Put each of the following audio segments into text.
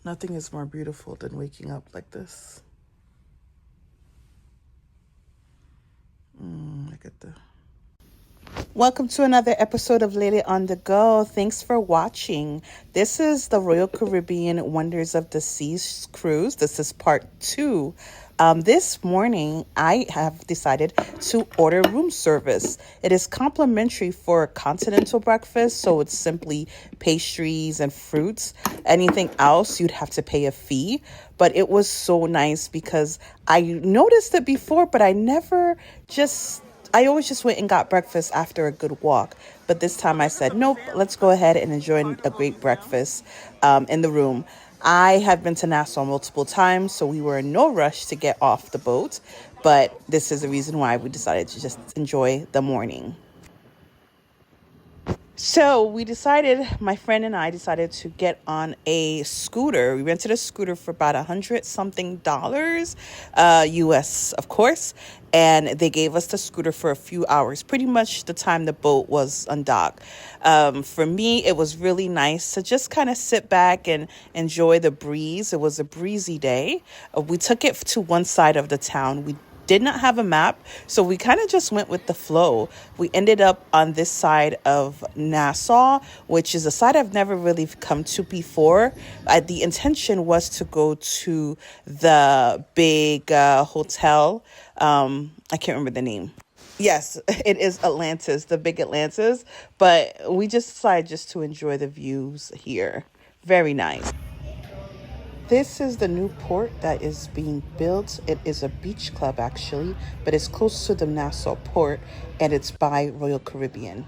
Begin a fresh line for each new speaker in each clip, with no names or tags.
Nothing is more beautiful than waking up like this. Look at the. Welcome to another episode of Lady on the Go. Thanks for watching. This is the Royal Caribbean Wonders of the Seas cruise. This is part 2. This morning, I have decided to order room service. It is complimentary for a continental breakfast, so it's simply pastries and fruits. Anything else, you'd have to pay a fee. But it was so nice because I noticed it before, but I always just went and got breakfast after a good walk. But this time I said, nope, let's go ahead and enjoy a great breakfast in the room. I have been to Nassau multiple times, so we were in no rush to get off the boat. But this is the reason why we decided to just enjoy the morning. So my friend and I decided to get on a scooter. We rented a scooter for about $100-something, US, of course. And they gave us the scooter for a few hours, pretty much the time the boat was undocked. For me, it was really nice to just kind of sit back and enjoy the breeze. It was a breezy day. We took it to one side of the town. We did not have a map, so we kind of just went with the flow. We ended up on this side of Nassau, which is a side I've never really come to before. The intention was to go to the big hotel. I can't remember the name. Yes, it is Atlantis, the big Atlantis, but we just decided just to enjoy the views here. Very nice. This is the new port that is being built. It is a beach club, actually, but it's close to the Nassau port, and it's by Royal Caribbean.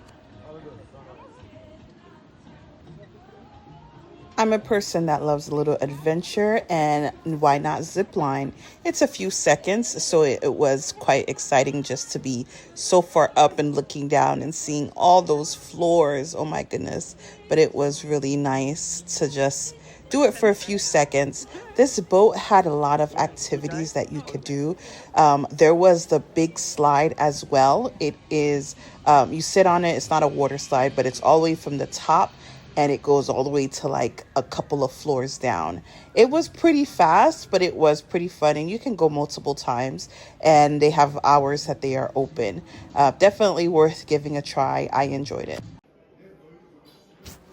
I'm a person that loves a little adventure, and why not zip line? It's a few seconds, so it was quite exciting just to be so far up and looking down and seeing all those floors. Oh my goodness. But it was really nice to just do it for a few seconds. This boat had a lot of activities that you could do. There was the big slide as well. It is, you sit on it, it's not a water slide, but it's all the way from the top and it goes all the way to like a couple of floors down. It was pretty fast, but it was pretty fun, and you can go multiple times, and they have hours that they are open. Definitely worth giving a try. I enjoyed it.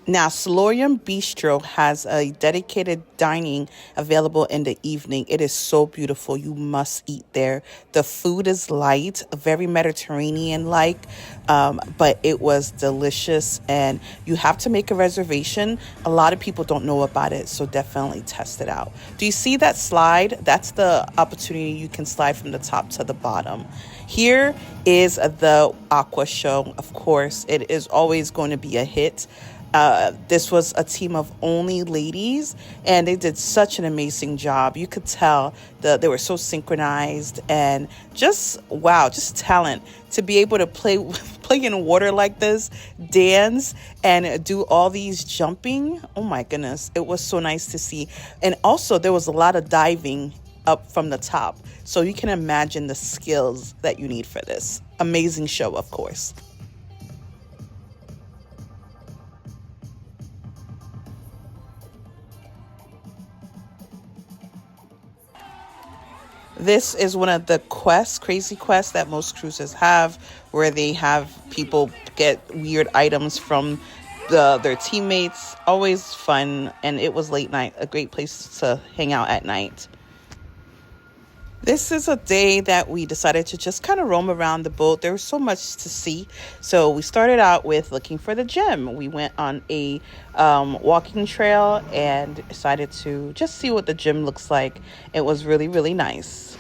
Now, Solorium Bistro has a dedicated dining available in the evening. It is so beautiful. You must eat there. The food is light, very Mediterranean-like, but it was delicious, and you have to make a reservation. A lot of people don't know about it, so definitely test it out. Do you see that slide? That's the opportunity you can slide from the top to the bottom. Here is the Aqua Show. Of course, it is always going to be a hit. This was a team of only ladies, and they did such an amazing job. You could tell that they were so synchronized, and just wow, just talent to be able to play in water like this, dance, and do all these jumping. Oh my goodness, it was so nice to see. And also, there was a lot of diving up from the top, so you can imagine the skills that you need for this amazing show, of course. This is one of the crazy quests that most cruises have, where they have people get weird items from their teammates. Always fun, and it was late night, a great place to hang out at night. This is a day that we decided to just kind of roam around the boat. There was so much to see. So we started out with looking for the gym. We went on a walking trail and decided to just see what the gym looks like. It was really, really nice.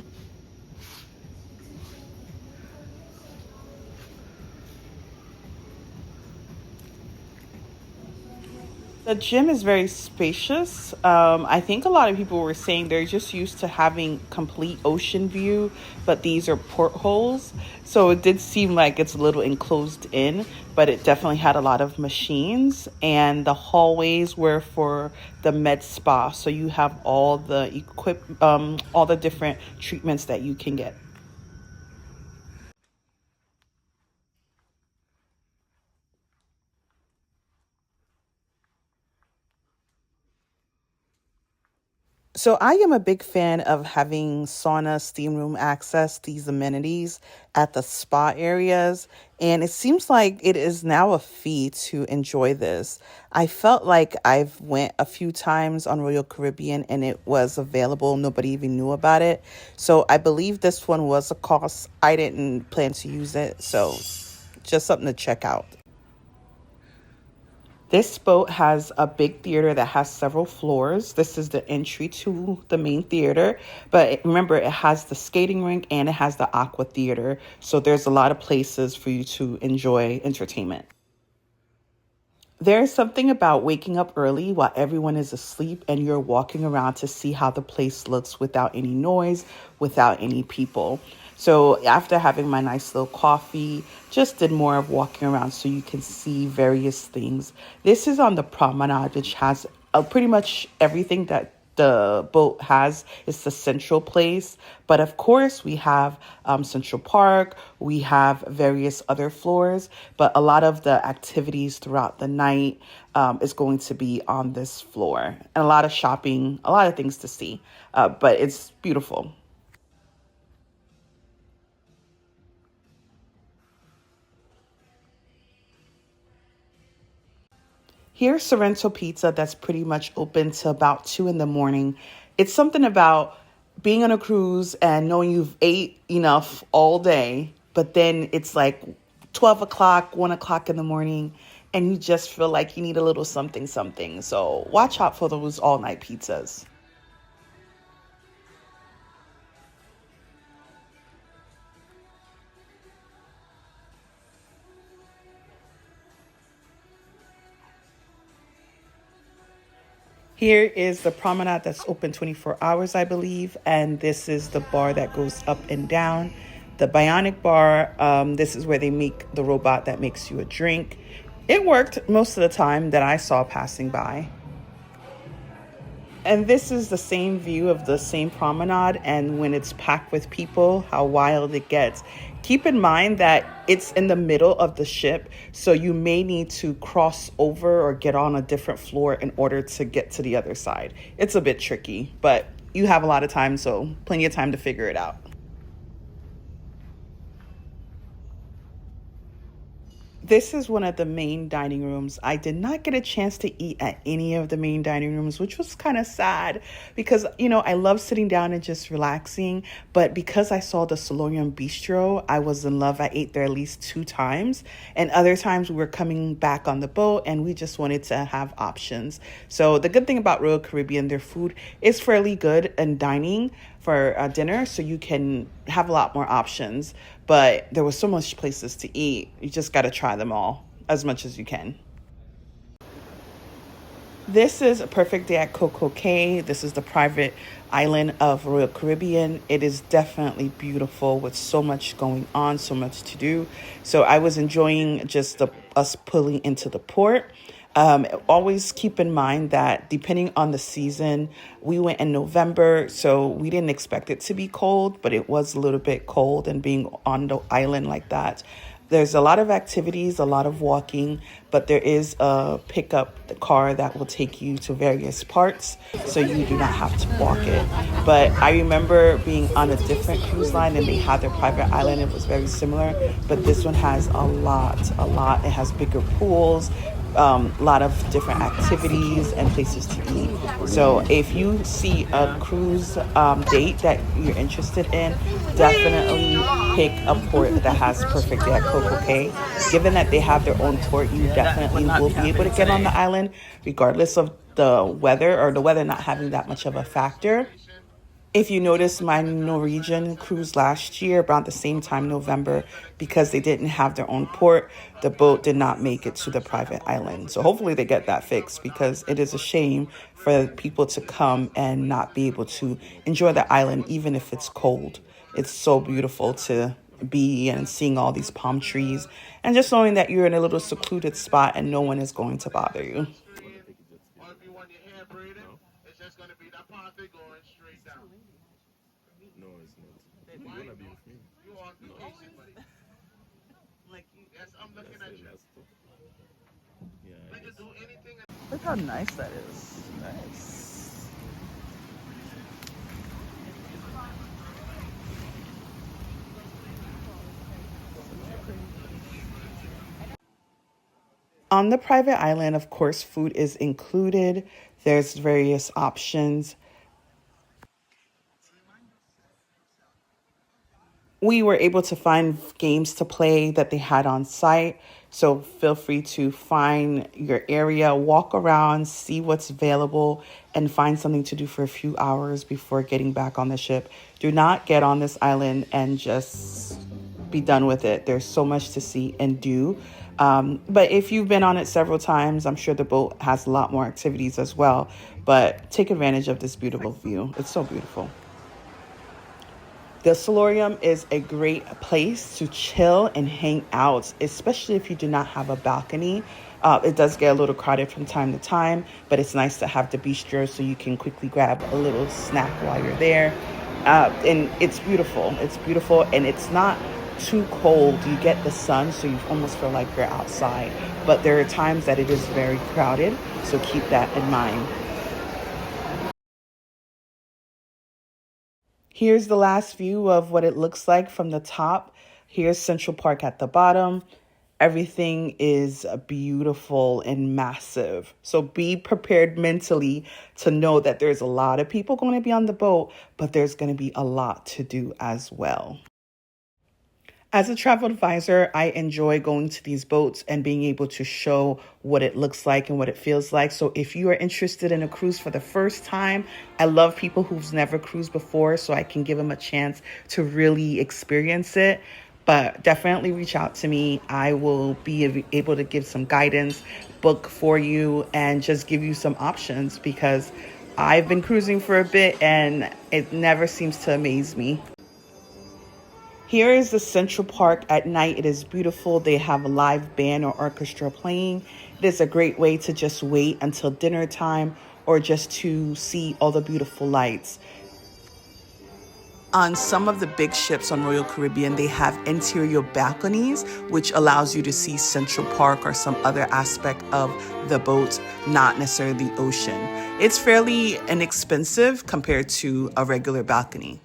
The gym is very spacious. I think a lot of people were saying they're just used to having complete ocean view, but these are portholes. So it did seem like it's a little enclosed in, but it definitely had a lot of machines. And the hallways were for the med spa. So you have all the different treatments that you can get. So I am a big fan of having sauna, steam room access, these amenities at the spa areas, and it seems like it is now a fee to enjoy this. I felt like I've went a few times on Royal Caribbean and it was available, nobody even knew about it. So I believe this one was a cost. I didn't plan to use it, so just something to check out. This boat has a big theater that has several floors. This is the entry to the main theater. But remember, it has the skating rink and it has the aqua theater. So there's a lot of places for you to enjoy entertainment. There's something about waking up early while everyone is asleep and you're walking around to see how the place looks without any noise, without any people. So after having my nice little coffee, just did more of walking around so you can see various things. This is on the promenade, which has pretty much everything that the boat has. It's the central place. But of course, we have Central Park, we have various other floors, but a lot of the activities throughout the night is going to be on this floor. And a lot of shopping, a lot of things to see, but it's beautiful. Here's Sorrento Pizza that's pretty much open to about 2 in the morning. It's something about being on a cruise and knowing you've ate enough all day, but then it's like 12 o'clock, 1 o'clock in the morning, and you just feel like you need a little something, something. So watch out for those all night pizzas. Here is the promenade that's open 24 hours, I believe. And this is the bar that goes up and down. The Bionic Bar, this is where they make the robot that makes you a drink. It worked most of the time that I saw passing by. And this is the same view of the same promenade. And when it's packed with people, how wild it gets. Keep in mind that it's in the middle of the ship, so you may need to cross over or get on a different floor in order to get to the other side. It's a bit tricky, but you have a lot of time, so plenty of time to figure it out. This is one of the main dining rooms. I did not get a chance to eat at any of the main dining rooms, which was kind of sad because, I love sitting down and just relaxing. But because I saw the Solorium Bistro, I was in love. I ate there at least 2 times. And other times we were coming back on the boat and we just wanted to have options. So the good thing about Royal Caribbean, their food is fairly good and dining for dinner, so you can have a lot more options. But there was so much places to eat. You just got to try them all as much as you can. This is a perfect day at Coco Cay. This is the private island of Royal Caribbean. It is definitely beautiful with so much going on, so much to do. So I was enjoying just us pulling into the port. Always keep in mind that depending on the season, we went in November, so we didn't expect it to be cold, but it was a little bit cold and being on the island like that. There's a lot of activities, a lot of walking, but there is a pickup the car that will take you to various parts, so you do not have to walk it. But I remember being on a different cruise line and they had their private island. It was very similar, but this one has a lot, a lot. It has bigger pools, a lot of different activities and places to eat. So if you see a cruise date that you're interested in, definitely pick a port that has perfect day at Coco Cay. Given that they have their own port, you definitely will be able to get on the island, regardless of the weather or the weather not having that much of a factor. If you notice, my Norwegian cruise last year, around the same time, November, because they didn't have their own port, the boat did not make it to the private island. So hopefully they get that fixed because it is a shame for people to come and not be able to enjoy the island, even if it's cold. It's so beautiful to be and seeing all these palm trees and just knowing that you're in a little secluded spot and no one is going to bother you. Look how nice that is. Nice. On the private island, of course, food is included. There's various options. We were able to find games to play that they had on site. So feel free to find your area, walk around, see what's available, and find something to do for a few hours before getting back on the ship. Do not get on this island and just be done with it. There's so much to see and do. But if you've been on it several times, I'm sure the boat has a lot more activities as well. But take advantage of this beautiful view. It's so beautiful. The solarium is a great place to chill and hang out, especially if you do not have a balcony. It does get a little crowded from time to time, but it's nice to have the bistro so you can quickly grab a little snack while you're there. And it's beautiful. It's beautiful, and it's not too cold. You get the sun, so you almost feel like you're outside. But there are times that it is very crowded, so keep that in mind. Here's the last view of what it looks like from the top. Here's Central Park at the bottom. Everything is beautiful and massive. So be prepared mentally to know that there's a lot of people going to be on the boat, but there's going to be a lot to do as well. As a travel advisor, I enjoy going to these boats and being able to show what it looks like and what it feels like. So if you are interested in a cruise for the first time, I love people who've never cruised before, so I can give them a chance to really experience it. But definitely reach out to me. I will be able to give some guidance, book for you, and just give you some options because I've been cruising for a bit and it never seems to amaze me. Here is the Central Park at night. It is beautiful. They have a live band or orchestra playing. It is a great way to just wait until dinner time or just to see all the beautiful lights. On some of the big ships on Royal Caribbean, they have interior balconies, which allows you to see Central Park or some other aspect of the boat, not necessarily the ocean. It's fairly inexpensive compared to a regular balcony.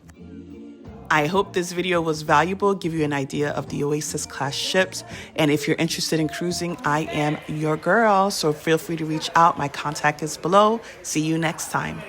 I hope this video was valuable, give you an idea of the Oasis class ships. And if you're interested in cruising, I am your girl. So feel free to reach out. My contact is below. See you next time.